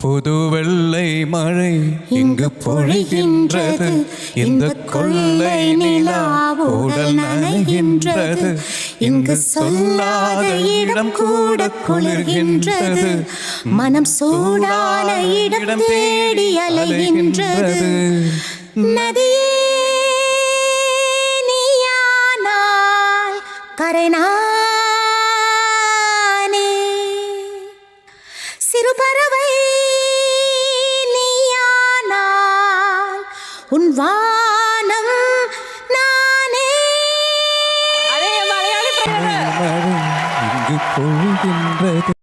புது வெள்ளை மழை இங்கு பொழிகின்றது, இந்த கொள்ளை நிலா உடல் நனைகின்றது, இங்கு சொல்லாத இடம் கூட குளிர்கின்றது, மனம் சூடான இடம் தேடி அலைகின்றது. நதியே நீயானால் கரைநானே, சிறு பறவை நீயானால் உன் வானம் நானே. இங்கு பொழிகின்றது.